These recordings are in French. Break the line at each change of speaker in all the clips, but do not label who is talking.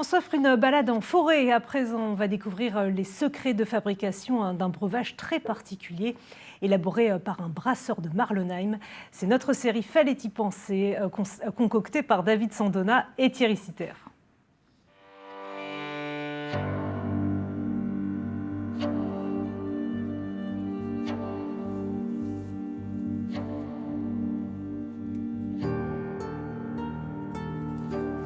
On s'offre une balade en forêt et à présent, on va découvrir les secrets de fabrication d'un breuvage très particulier, élaboré par un brasseur de Marlenheim. C'est notre série Fallait y penser, concoctée par David Sandona et Thierry Sitter.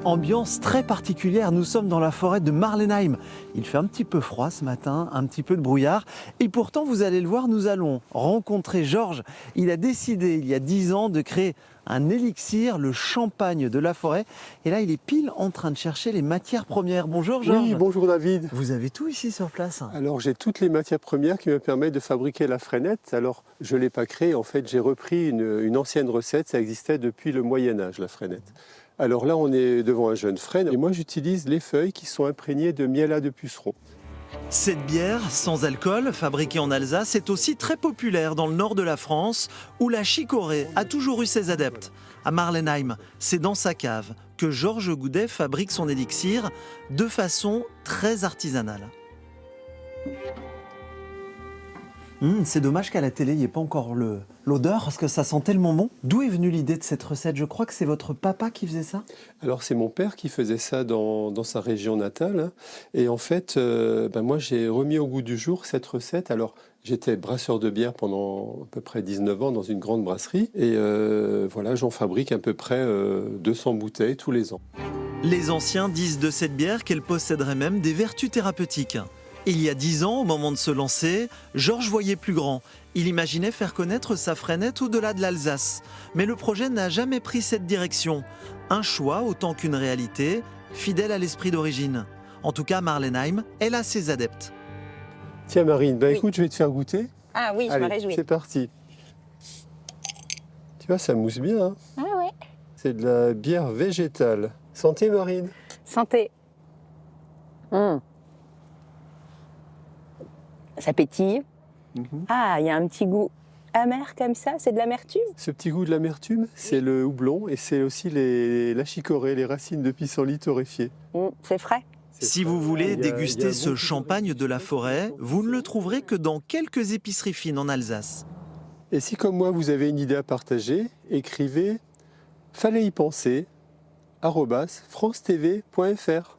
Ambiance très particulière, nous sommes dans la forêt de Marlenheim. Il fait un petit peu froid ce matin, un petit peu de brouillard. Et pourtant, vous allez le voir, nous allons rencontrer Georges. Il a décidé, il y a 10 ans, de créer un élixir, le champagne de la forêt. Et là, il est pile en train de chercher les matières premières. Bonjour Georges.
Oui, bonjour David.
Vous avez tout ici sur place?
Alors j'ai toutes les matières premières qui me permettent de fabriquer la freinette. Alors je ne l'ai pas créée, en fait j'ai repris une ancienne recette, ça existait depuis le Moyen-Âge la freinette. Alors là on est devant un jeune frêne et moi j'utilise les feuilles qui sont imprégnées de miel de puceron.
Cette bière, sans alcool, fabriquée en Alsace, est aussi très populaire dans le nord de la France, où la chicorée a toujours eu ses adeptes. À Marlenheim, c'est dans sa cave que Georges Goudet fabrique son élixir de façon très artisanale. C'est dommage qu'à la télé, il n'y ait pas encore l'odeur, parce que ça sent tellement bon. D'où est venue l'idée de cette recette? Je crois que c'est votre papa qui faisait ça?
Alors c'est mon père qui faisait ça dans sa région natale. Et en fait, moi j'ai remis au goût du jour cette recette. Alors j'étais brasseur de bière pendant à peu près 19 ans dans une grande brasserie. Et voilà, j'en fabrique à peu près 200 bouteilles tous les ans.
Les anciens disent de cette bière qu'elle posséderait même des vertus thérapeutiques. Il y a 10 ans, au moment de se lancer, Georges voyait plus grand. Il imaginait faire connaître sa freinette au-delà de l'Alsace. Mais le projet n'a jamais pris cette direction. Un choix autant qu'une réalité, fidèle à l'esprit d'origine. En tout cas, Marlenheim, elle a ses adeptes.
Tiens Marine,
Oui.
écoute, je vais te faire goûter.
Ah oui, je me
Allez,
réjouis.
c'est parti. Tu vois, ça mousse bien. Hein.
Ah ouais.
C'est de la bière végétale. Santé Marine.
Santé. Ça pétille. Ah, il y a un petit goût amer comme ça, c'est de l'amertume.
Ce petit goût de l'amertume, c'est le houblon et c'est aussi la chicorée, les racines de pissenlit torréfiées.
C'est frais.
Si vous voulez déguster ce champagne de la forêt, vous ne le trouverez que dans quelques épiceries fines en Alsace.
Et si comme moi vous avez une idée à partager, écrivez fallait y penser @francetv.fr.